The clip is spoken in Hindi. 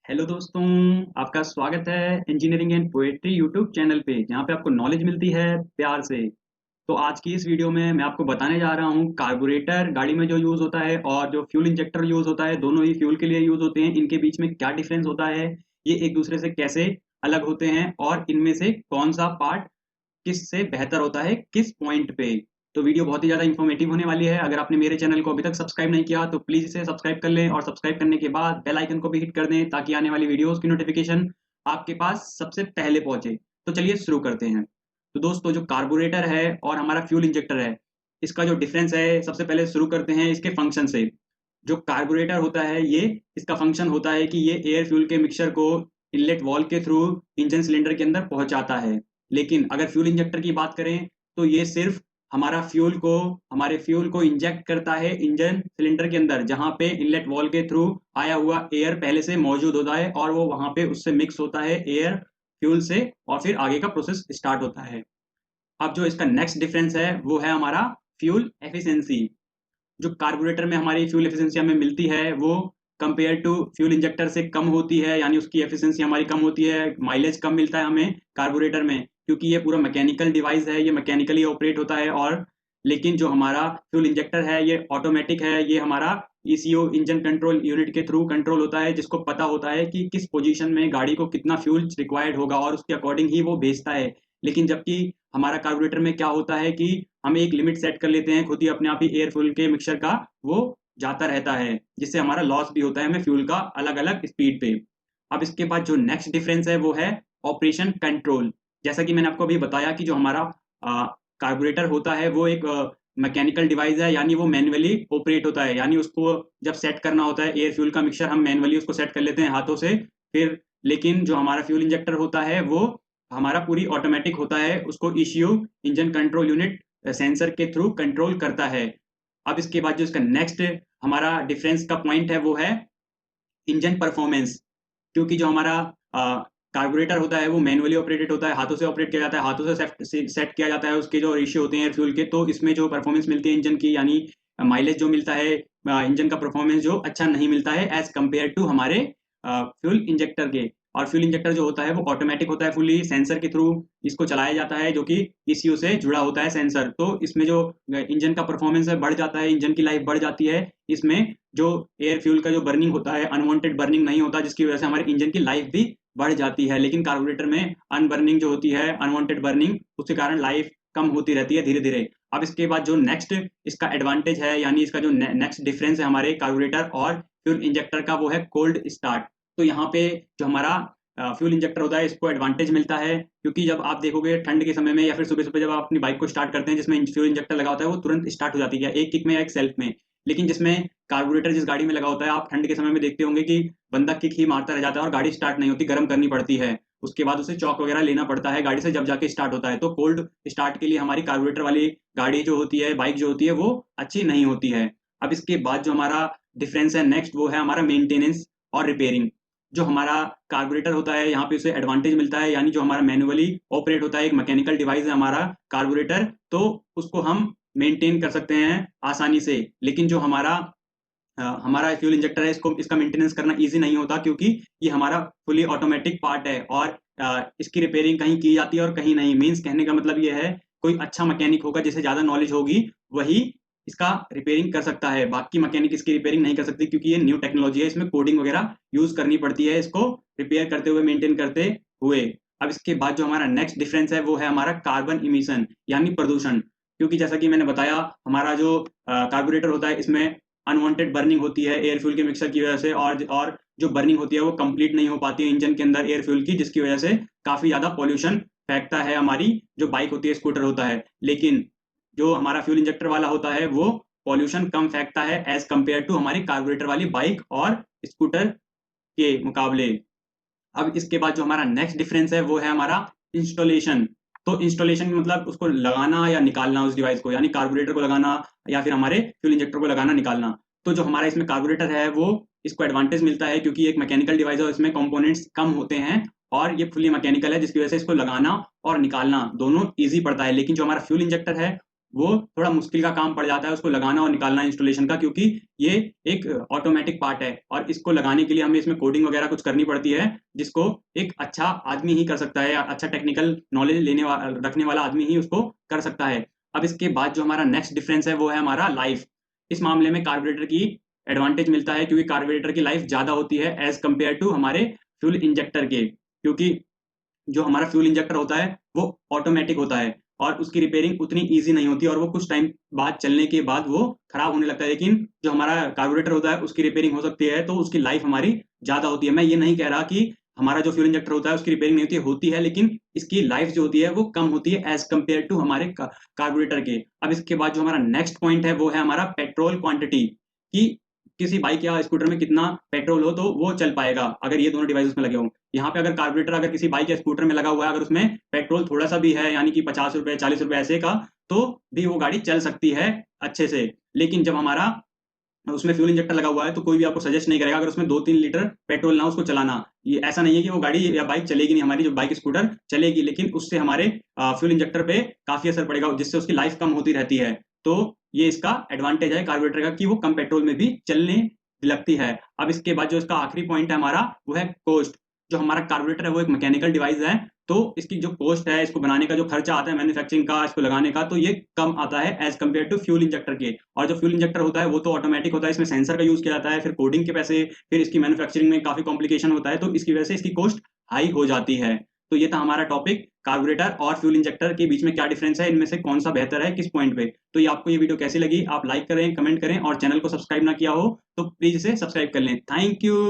हेलो दोस्तों। आपका स्वागत है engineering and poetry YouTube channel पे, जहाँ पे आपको नॉलेज मिलती है प्यार से। तो आज की इस वीडियो में मैं आपको बताने जा रहा हूँ कार्बोरेटर गाड़ी में जो यूज़ होता है और जो फ्यूल इंजेक्टर यूज़ होता है, दोनों ही फ्यूल के लिए यूज़ होते हैं। इनके बीच में क्या डिफरेंस होता है, ये एक दूसरे से कैसे अलग होते हैं और इनमें से कौन सा पार्ट किससे बेहतर होता है किस पॉइंट पे। तो वीडियो बहुत ही ज़्यादा इन्फॉर्मेटिव होने वाली है। अगर आपने मेरे चैनल को अभी तक सब्सक्राइब नहीं किया तो प्लीज़ इसे सब्सक्राइब कर लें और सब्सक्राइब करने के बाद बेल आइकन को भी हिट कर दें ताकि आने वाली वीडियोज़ की नोटिफिकेशन आपके पास सबसे पहले पहुंचे। तो चलिए शुरू करते हैं। तो दोस्तों, जो कार्बोरेटर है और हमारा फ्यूल इंजेक्टर है, इसका जो डिफरेंस है, सबसे पहले शुरू करते हैं इसके फंक्शन से। जो कार्बोरेटर होता है, ये इसका फंक्शन होता है कि ये एयर फ्यूल के मिक्सचर को इनलेट वॉल्व के थ्रू इंजन सिलेंडर के अंदर पहुंचाता है। लेकिन अगर फ्यूल इंजेक्टर की बात करें तो ये सिर्फ हमारे फ्यूल को इंजेक्ट करता है इंजन सिलेंडर के अंदर, जहां पे इनलेट वॉल्व के थ्रू आया हुआ एयर पहले से मौजूद होता है और वो वहां पे उससे मिक्स होता है एयर फ्यूल से, और फिर आगे का प्रोसेस स्टार्ट होता है। अब जो इसका नेक्स्ट डिफरेंस है वो है हमारा फ्यूल एफिशिएंसी। जो कार्बोरेटर में हमारी फ्यूल एफिशिएंसी हमें मिलती है वो कंपेयर टू फ्यूल इंजेक्टर से कम होती है, यानी उसकी एफिशिएंसी हमारी कम होती है, माइलेज कम मिलता है हमें कार्बोरेटर में, क्योंकि ये पूरा मैकेनिकल डिवाइस है, ये मैकेनिकली ऑपरेट होता है। और लेकिन जो हमारा फ्यूल इंजेक्टर है ये ऑटोमेटिक है, ये हमारा ईसीओ इंजन कंट्रोल यूनिट के थ्रू कंट्रोल होता है, जिसको पता होता है कि किस पोजीशन में गाड़ी को कितना फ्यूल रिक्वायर्ड होगा और उसके अकॉर्डिंग ही वो भेजता है। लेकिन जबकि हमारा कार्बोरेटर में क्या होता है कि हम एक लिमिट सेट कर लेते हैं, खुद ही अपने आप ही एयर फ्यूल के मिक्सचर का वो जाता रहता है, जिससे हमारा लॉस भी होता है हमें फ्यूल का अलग अलग स्पीड पे। अब इसके बाद जो नेक्स्ट डिफरेंस है वो है ऑपरेशन कंट्रोल। जैसा कि मैंने आपको अभी बताया कि जो हमारा कार्बोरेटर होता है वो एक मैकेनिकल डिवाइस है, यानी वो मैन्युअली ऑपरेट होता है, यानी उसको जब सेट करना होता है एयर फ्यूल का मिक्सचर हम मैन्युअली उसको सेट कर लेते हैं हाथों से। फिर लेकिन जो हमारा फ्यूल इंजेक्टर होता है वो हमारा पूरी ऑटोमेटिक होता है, उसको ECU engine control unit sensor के थ्रू कंट्रोल करता है। अब इसके बाद जो इसका नेक्स्ट हमारा डिफरेंस का पॉइंट है वो है इंजन परफॉर्मेंस। क्योंकि जो हमारा कार्बोरेटर होता है वो मैनुअली ऑपरेटेड होता है, हाथों से ऑपरेट किया जाता है, हाथों से सेट किया जाता है उसके जो रेशियो होते हैं फ्यूल के, तो इसमें जो परफॉर्मेंस मिलती है इंजन की, यानी माइलेज जो मिलता है, इंजन का परफॉर्मेंस जो अच्छा नहीं मिलता है एज कम्पेयर टू हमारे फ्यूल इंजेक्टर के। और फ्यूल इंजेक्टर जो होता है वो ऑटोमेटिक होता है, फुली सेंसर के थ्रू इसको चलाया जाता है, जो कि ईसीयू से जुड़ा होता है सेंसर। तो इसमें जो इंजन का परफॉर्मेंस है बढ़ जाता है, इंजन की लाइफ बढ़ जाती है। इसमें जो एयर फ्यूल का जो बर्निंग होता है अनवांटेड बर्निंग नहीं होता, जिसकी वजह से हमारे इंजन की लाइफ भी बढ़ जाती है। लेकिन कार्बोरेटर में अनबर्निंग जो होती है, अनवांटेड बर्निंग, उसके कारण लाइफ कम होती रहती है धीरे धीरे। अब इसके बाद जो नेक्स्ट इसका एडवांटेज है, यानी इसका जो नेक्स्ट डिफरेंस है हमारे कार्बोरेटर और फ्यूल इंजेक्टर का, वो है कोल्ड स्टार्ट। तो यहाँ पे जो हमारा फ्यूल इंजेक्टर होता है इसको एडवांटेज मिलता है, क्योंकि जब आप देखोगे ठंड के समय में या फिर सुबह सुबह जब आप अपनी बाइक को स्टार्ट करते हैं जिसमें फ्यूल इंजेक्टर लगा होता है, वो तुरंत स्टार्ट हो जाती है एक किक में या एक सेल्फ में। लेकिन जिसमें कार्बोरेटर जिस गाड़ी में लगा होता है, आप ठंड के समय में देखते होंगे कि बंदा किक ही मारता रह जाता है और गाड़ी स्टार्ट नहीं होती, गर्म करनी पड़ती है, उसके बाद उसे चौक वगैरह लेना पड़ता है गाड़ी से, जब जाके स्टार्ट होता है। तो कोल्ड स्टार्ट के लिए हमारी कार्बोरेटर वाली गाड़ी जो होती है, बाइक जो होती है, वो अच्छी नहीं होती है। अब इसके बाद जो हमारा डिफरेंस है नेक्स्ट, वो है हमारा मेंटेनेंस और रिपेयरिंग। जो हमारा कार्बोरेटर होता है यहाँ पे उसे एडवांटेज मिलता है, यानी जो हमारा मैनुअली ऑपरेट होता है, एक मैकेनिकल डिवाइस है हमारा कार्बोरेटर, तो उसको हम मेंटेन कर सकते हैं आसानी से। लेकिन जो हमारा फ्यूल इंजेक्टर है, इसको इसका मेंटेनेंस करना इजी नहीं होता, क्योंकि ये हमारा फुली ऑटोमेटिक पार्ट है और इसकी रिपेयरिंग कहीं की जाती है और कहीं नहीं। मीन्स कहने का मतलब ये है, कोई अच्छा मैकेनिक होगा जिसे ज़्यादा नॉलेज होगी वही इसका रिपेयरिंग कर सकता है, बाकी मैकेनिक इसकी रिपेयरिंग नहीं कर सकती, क्योंकि ये न्यू टेक्नोलॉजी है, इसमें कोडिंग वगैरह यूज करनी पड़ती है इसको रिपेयर करते हुए, मेंटेन करते हुए। अब इसके बाद जो हमारा नेक्स्ट डिफरेंस है वो है हमारा कार्बन इमिशन, यानी प्रदूषण। क्योंकि जैसा कि मैंने बताया, हमारा जो कार्बोरेटर होता है इसमें अनवांटेड बर्निंग होती है एयर फ्यूल के मिक्सर की वजह से, और जो बर्निंग होती है वो कंप्लीट नहीं हो पाती है इंजन के अंदर एयर फ्यूल की, जिसकी वजह से काफी ज्यादा पॉल्यूशन फेंकता है हमारी जो बाइक होती है, स्कूटर होता है। लेकिन जो हमारा फ्यूल इंजेक्टर वाला होता है वो पॉल्यूशन कम फेंकता है एज कंपेयर टू हमारी कार्बोरेटर वाली बाइक और स्कूटर के मुकाबले। अब इसके बाद जो हमारा नेक्स्ट डिफरेंस है वो है हमारा इंस्टॉलेशन। तो इंस्टॉलेशन मतलब उसको लगाना या निकालना उस डिवाइस को, यानी कार्बोरेटर को लगाना या फिर हमारे फ्यूल इंजेक्टर को लगाना निकालना। तो जो हमारा इसमें कार्बोरेटर है वो इसको एडवांटेज मिलता है, क्योंकि एक मैकेनिकल डिवाइस है और इसमें कंपोनेंट्स कम होते हैं और ये फुली मैकेनिकल है, जिसकी वजह से इसको लगाना और निकालना दोनों ईजी पड़ता है। लेकिन जो हमारा फ्यूल इंजेक्टर है वो थोड़ा मुश्किल का काम पड़ जाता है उसको लगाना और निकालना इंस्टॉलेशन का, क्योंकि ये एक ऑटोमेटिक पार्ट है और इसको लगाने के लिए हमें इसमें कोडिंग वगैरह कुछ करनी पड़ती है, जिसको एक अच्छा आदमी ही कर सकता है, या अच्छा टेक्निकल नॉलेज रखने वाला आदमी ही उसको कर सकता है। अब इसके बाद जो हमारा नेक्स्ट डिफरेंस है वो है हमारा लाइफ। इस मामले में कार्बोरेटर की एडवांटेज मिलता है, क्योंकि कार्बोरेटर की लाइफ ज्यादा होती है एज कंपेयर टू हमारे फ्यूल इंजेक्टर के, क्योंकि जो हमारा फ्यूल इंजेक्टर होता है वो ऑटोमेटिक होता है और उसकी रिपेयरिंग उतनी ईजी नहीं होती और वो कुछ टाइम बाद चलने के बाद वो खराब होने लगता है। लेकिन जो हमारा कार्बोरेटर होता है उसकी रिपेयरिंग हो सकती है, तो उसकी लाइफ हमारी ज्यादा होती है। मैं ये नहीं कह रहा कि हमारा जो फ्यूल इंजेक्टर होता है उसकी रिपेयरिंग नहीं होती है, लेकिन इसकी लाइफ जो होती है वो कम होती है एज कंपेयर टू हमारे कार्बोरेटर के। अब इसके बाद जो हमारा नेक्स्ट पॉइंट है वो है हमारा पेट्रोल क्वांटिटी, कि किसी बाइक या स्कूटर में कितना पेट्रोल हो तो वो चल पाएगा अगर ये दोनों डिवाइस उसमें लगे हों। यहाँ पे अगर कार्बोरेटर अगर किसी बाइक या स्कूटर में लगा हुआ है, अगर उसमें पेट्रोल थोड़ा सा भी है, यानी कि 50 रुपए 40 रुपए ऐसे का, तो भी वो गाड़ी चल सकती है अच्छे से। लेकिन जब हमारा उसमें फ्यूल इंजेक्टर लगा हुआ है तो कोई भी आपको सजेस्ट नहीं करेगा अगर उसमें 2-3 लीटर पेट्रोल ना उसको चलाना। ये ऐसा नहीं है कि वो गाड़ी या बाइक चलेगी नहीं, हमारी जो बाइक स्कूटर चलेगी, लेकिन उससे हमारे फ्यूल इंजेक्टर पे काफी असर पड़ेगा, जिससे उसकी लाइफ कम होती रहती है। तो ये इसका एडवांटेज है कार्बोरेटर का, कि वो कम पेट्रोल में भी चलने लगती है। अब इसके बाद जो इसका आखिरी पॉइंट है हमारा वो है कोस्ट। जो हमारा कार्बोरेटर है वो एक मैकेनिकल डिवाइस है, तो इसकी जो कॉस्ट है, इसको बनाने का जो खर्चा आता है मैन्युफैक्चरिंग का, इसको लगाने का, तो ये कम आता है as compared to fuel injector के। और जो फ्यूल इंजेक्टर होता है वो तो ऑटोमेटिक होता है, इसमें सेंसर का यूज किया जाता है, फिर कोडिंग के पैसे, फिर इसकी मैन्युफैक्चरिंग में काफी कॉम्प्लिकेशन होता है, तो इसकी वजह से इसकी कॉस्ट हाई हो जाती है। तो ये था हमारा टॉपिक, कार्बोरेटर और फ्यूल इंजेक्टर के बीच में क्या डिफरेंस है, इनमें से कौन सा बेहतर है किस पॉइंट पे। तो ये आपको ये वीडियो कैसी लगी, आप लाइक करें, कमेंट करें, और चैनल को सब्सक्राइब ना किया हो तो प्लीज इसे सब्सक्राइब कर लें। Thank you.